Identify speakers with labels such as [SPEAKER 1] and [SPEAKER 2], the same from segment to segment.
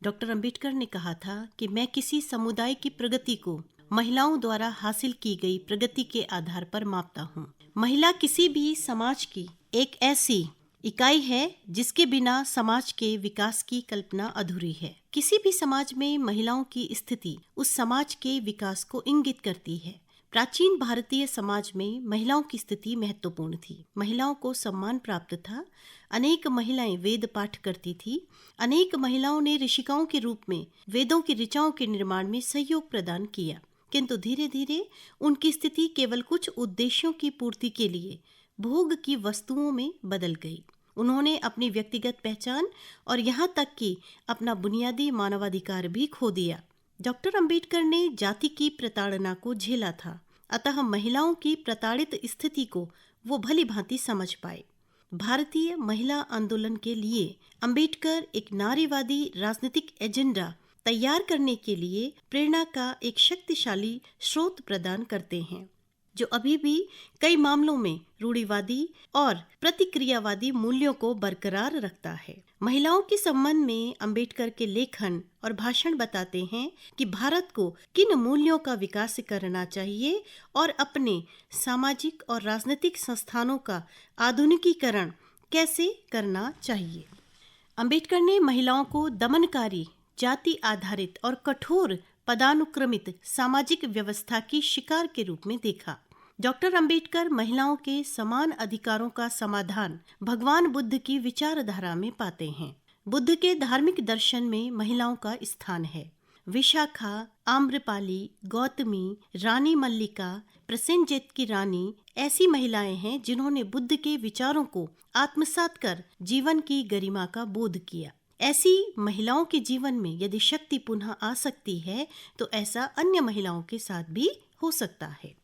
[SPEAKER 1] Doctor Ambedkar ने कहा था कि मैं किसी समुदाय की प्रगति को महिलाओं द्वारा हासिल की गई प्रगति के आधार पर मापता हूँ। महिला किसी भी समाज की एक ऐसी इकाई है जिसके बिना समाज के विकास की कल्पना अधूरी है। किसी भी समाज में महिलाओं की स्थिति उस समाज के विकास को इंगित करती है। प्राचीन भारतीय समाज में महिलाओं की स्थिति महत्वपूर्ण थी। महिलाओं को सम्मान प्राप्त था। अनेक महिलाएं वेद पाठ करती थी। अनेक महिलाओं ने ऋषिकाओं के रूप में वेदों की ऋचाओं के निर्माण में सहयोग प्रदान किया, किंतु धीरे धीरे उनकी स्थिति केवल कुछ उद्देश्यों की पूर्ति के लिए भोग की वस्तुओं में बदल गई। उन्होंने अपनी व्यक्तिगत पहचान और यहाँ तक कि अपना बुनियादी मानवाधिकार भी खो दिया। डॉक्टर अंबेडकर ने जाति की प्रताड़ना को झेला था, अतः महिलाओं की प्रताड़ित स्थिति को वो भली भांति समझ पाए। भारतीय महिला आंदोलन के लिए अंबेडकर एक नारीवादी राजनीतिक एजेंडा तैयार करने के लिए प्रेरणा का एक शक्तिशाली स्रोत प्रदान करते हैं, जो अभी भी कई मामलों में रूढ़िवादी और प्रतिक्रियावादी मूल्यों को बरकरार रखता है। महिलाओं के संबंध में अंबेडकर के लेखन और भाषण बताते हैं कि भारत को किन मूल्यों का विकास करना चाहिए और अपने सामाजिक और राजनीतिक संस्थानों का आधुनिकीकरण कैसे करना चाहिए। अंबेडकर ने महिलाओं को दमनकारी, जाति आधारित और कठोर पदानुक्रमित सामाजिक व्यवस्था की शिकार के रूप में देखा। डॉक्टर अंबेडकर महिलाओं के समान अधिकारों का समाधान भगवान बुद्ध की विचारधारा में पाते हैं। बुद्ध के धार्मिक दर्शन में महिलाओं का स्थान है। विशाखा, आम्रपाली, गौतमी, रानी मल्लिका, प्रसेनजित की रानी ऐसी महिलाएं हैं जिन्होंने बुद्ध के विचारों को आत्मसात कर जीवन की गरिमा का बोध किया। ऐसी महिलाओं के जीवन में यदि शक्ति पुनः आ सकती है तो ऐसा अन्य महिलाओं के साथ भी हो सकता है।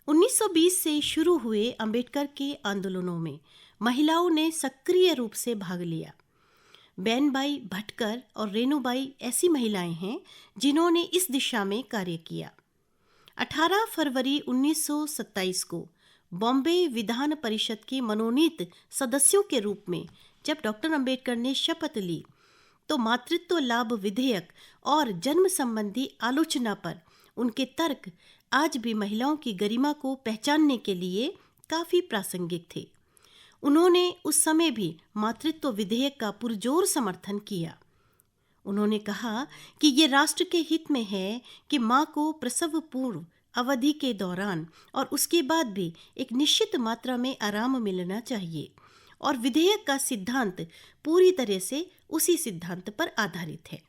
[SPEAKER 1] 1920 से शुरू हुए अंबेडकर के आंदोलनों में महिलाओं ने सक्रिय रूप से भाग लिया। बैनबाई भटकर और रेणुबाई ऐसी महिलाएं हैं जिन्होंने इस दिशा में कार्य किया। 18 फरवरी 1927 को बॉम्बे विधान परिषद के मनोनीत सदस्यों के रूप में जब डॉक्टर अंबेडकर ने शपथ ली तो मातृत्व लाभ विधेयक और जन्म संबंधी आलोचना पर उनके तर्क आज भी महिलाओं की गरिमा को पहचानने के लिए काफी प्रासंगिक थे। उन्होंने उस समय भी मातृत्व विधेयक का पुरजोर समर्थन किया। उन्होंने कहा कि ये राष्ट्र के हित में है कि मां को प्रसव पूर्व अवधि के दौरान और उसके बाद भी एक निश्चित मात्रा में आराम मिलना चाहिए और विधेयक का सिद्धांत पूरी तरह से उसी सिद्धांत पर आधारित है।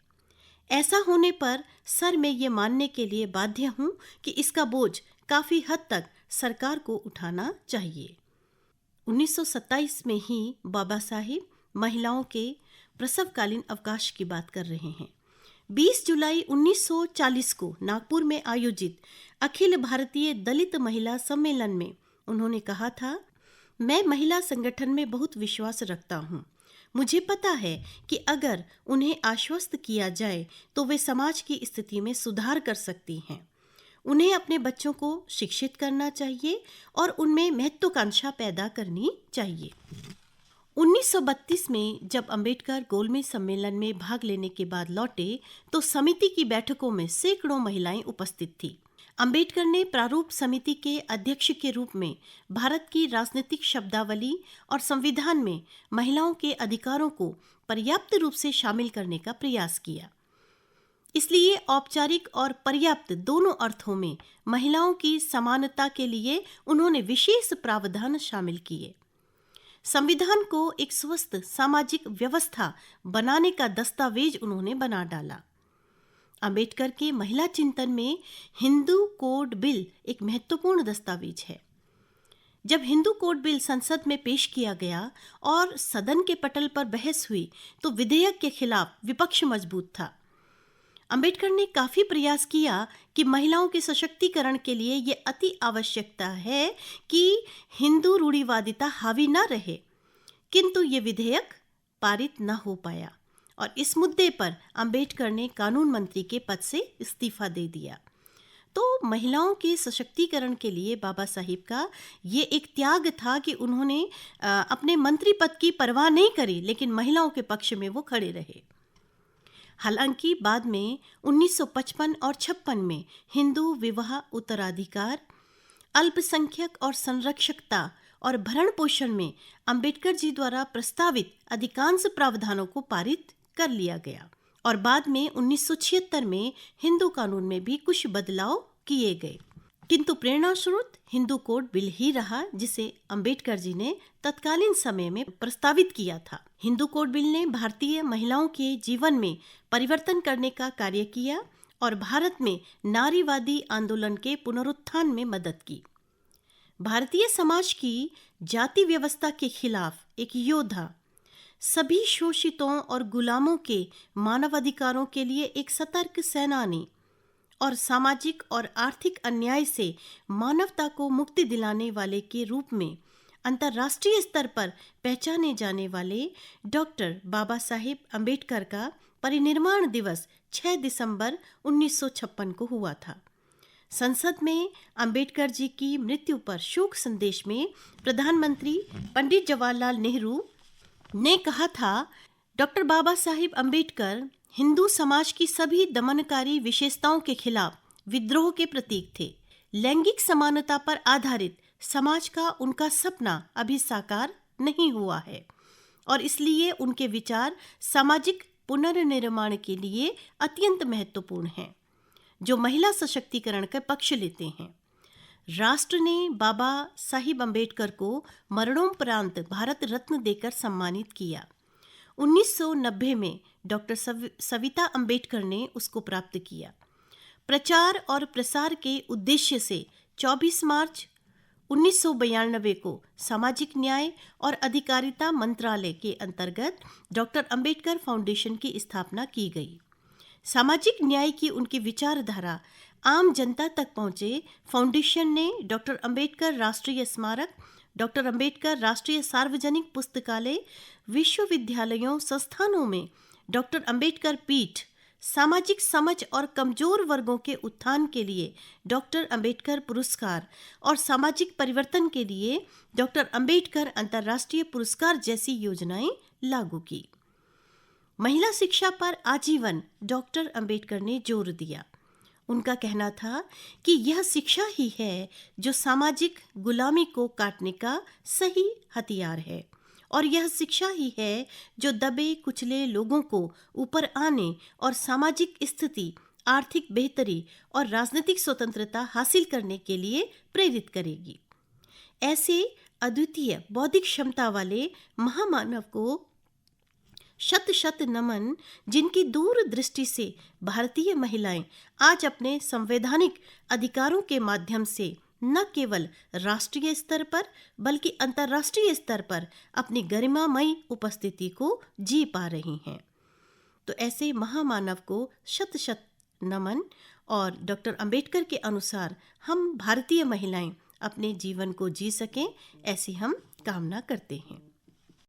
[SPEAKER 1] ऐसा होने पर सर मैं ये मानने के लिए बाध्य हूँ कि इसका बोझ काफी हद तक सरकार को उठाना चाहिए। 1927 में ही बाबा साहिब महिलाओं के प्रसवकालीन अवकाश की बात कर रहे हैं। 20 जुलाई 1940 को नागपुर में आयोजित अखिल भारतीय दलित महिला सम्मेलन में उन्होंने कहा था, मैं महिला संगठन में बहुत विश्वास रखता हूँ। मुझे पता है कि अगर उन्हें आश्वस्त किया जाए तो वे समाज की स्थिति में सुधार कर सकती हैं। उन्हें अपने बच्चों को शिक्षित करना चाहिए और उनमें महत्वाकांक्षा पैदा करनी चाहिए। 1932 में जब अंबेडकर गोलमेज सम्मेलन में भाग लेने के बाद लौटे तो समिति की बैठकों में सैकड़ों महिलाएं उपस्थित थीं। अंबेडकर ने प्रारूप समिति के अध्यक्ष के रूप में भारत की राजनीतिक शब्दावली और संविधान में महिलाओं के अधिकारों को पर्याप्त रूप से शामिल करने का प्रयास किया। इसलिए औपचारिक और पर्याप्त दोनों अर्थों में महिलाओं की समानता के लिए उन्होंने विशेष प्रावधान शामिल किए। संविधान को एक स्वस्थ सामाजिक व्यवस्था बनाने का दस्तावेज उन्होंने बना डाला। अंबेडकर के महिला चिंतन में हिंदू कोड बिल एक महत्वपूर्ण दस्तावेज है। जब हिंदू कोड बिल संसद में पेश किया गया और सदन के पटल पर बहस हुई तो विधेयक के खिलाफ विपक्ष मजबूत था। अंबेडकर ने काफी प्रयास किया कि महिलाओं के सशक्तिकरण के लिए ये अति आवश्यकता है कि हिंदू रूढ़िवादिता हावी न रहे, किंतु ये विधेयक पारित न हो पाया और इस मुद्दे पर अंबेडकर ने कानून मंत्री के पद से इस्तीफा दे दिया। तो महिलाओं के सशक्तिकरण के लिए बाबा साहिब का ये एक त्याग था कि उन्होंने अपने मंत्री पद की परवाह नहीं करी, लेकिन महिलाओं के पक्ष में वो खड़े रहे। हालांकि बाद में 1955 और 56 में हिंदू विवाह उत्तराधिकार, अल्पसंख्यक और संरक्षकता और भरण पोषण में अंबेडकर जी द्वारा प्रस्तावित अधिकांश प्रावधानों को पारित कर लिया गया और बाद में 1976 में हिंदू कानून में भी कुछ बदलाव किए गए, किंतु प्रेरणा स्रोत हिंदू कोड बिल ही रहा जिसे अंबेडकर जी ने तत्कालीन समय में प्रस्तावित किया था। हिंदू कोड बिल ने भारतीय महिलाओं के जीवन में परिवर्तन करने का कार्य किया और भारत में नारीवादी आंदोलन के पुनरुत्थान में मदद की। भारतीय समाज की जाति व्यवस्था के खिलाफ एक योद्धा, सभी शोषितों और गुलामों के मानवाधिकारों के लिए एक सतर्क सेनानी और सामाजिक और आर्थिक अन्याय से मानवता को मुक्ति दिलाने वाले के रूप में अंतर्राष्ट्रीय स्तर पर पहचाने जाने वाले डॉक्टर बाबा साहेब अंबेडकर का परिनिर्वाण दिवस 6 दिसंबर 1956 को हुआ था। संसद में अंबेडकर जी की मृत्यु पर शोक संदेश में प्रधानमंत्री पंडित जवाहरलाल नेहरू ने कहा था, डॉक्टर बाबा साहेब अंबेडकर हिंदू समाज की सभी दमनकारी विशेषताओं के खिलाफ विद्रोह के प्रतीक थे। लैंगिक समानता पर आधारित समाज का उनका सपना अभी साकार नहीं हुआ है और इसलिए उनके विचार सामाजिक पुनर्निर्माण के लिए अत्यंत महत्वपूर्ण हैं, जो महिला सशक्तिकरण का पक्ष लेते हैं। राष्ट्र ने बाबा साहिब अंबेडकर को मरणोपरांत भारत रत्न देकर सम्मानित किया। 1990 में डॉक्टर सविता अंबेडकर ने उसको प्राप्त किया। प्रचार और प्रसार के उद्देश्य से 24 मार्च 1992 को सामाजिक न्याय और अधिकारिता मंत्रालय के अंतर्गत डॉक्टर अंबेडकर फाउंडेशन की स्थापना की गई। सामाजिक न्याय की उनकी विचारधारा आम जनता तक पहुंचे। फाउंडेशन ने डॉक्टर अंबेडकर राष्ट्रीय स्मारक, डॉक्टर अंबेडकर राष्ट्रीय सार्वजनिक पुस्तकालय, विश्वविद्यालयों, संस्थानों में डॉक्टर अंबेडकर पीठ, सामाजिक समझ और कमजोर वर्गों के उत्थान के लिए डॉक्टर अंबेडकर पुरस्कार और सामाजिक परिवर्तन के लिए डॉक्टर अंबेडकर अंतर्राष्ट्रीय पुरस्कार जैसी योजनाएं लागू की। महिला शिक्षा पर आजीवन डॉक्टर अंबेडकर ने जोर दिया। उनका कहना था कि यह शिक्षा ही है जो सामाजिक गुलामी को काटने का सही हथियार है और यह शिक्षा ही है जो दबे कुचले लोगों को ऊपर आने और सामाजिक स्थिति, आर्थिक बेहतरी और राजनीतिक स्वतंत्रता हासिल करने के लिए प्रेरित करेगी। ऐसे अद्वितीय बौद्धिक क्षमता वाले महामानव को शत शत नमन, जिनकी दूरदृष्टि से भारतीय महिलाएं आज अपने संवैधानिक अधिकारों के माध्यम से न केवल राष्ट्रीय स्तर पर बल्कि अंतर्राष्ट्रीय स्तर पर अपनी गरिमामयी उपस्थिति को जी पा रही हैं। तो ऐसे महामानव को शत शत नमन और डॉक्टर अंबेडकर के अनुसार हम भारतीय महिलाएं अपने जीवन को जी सकें, ऐसी हम कामना करते हैं।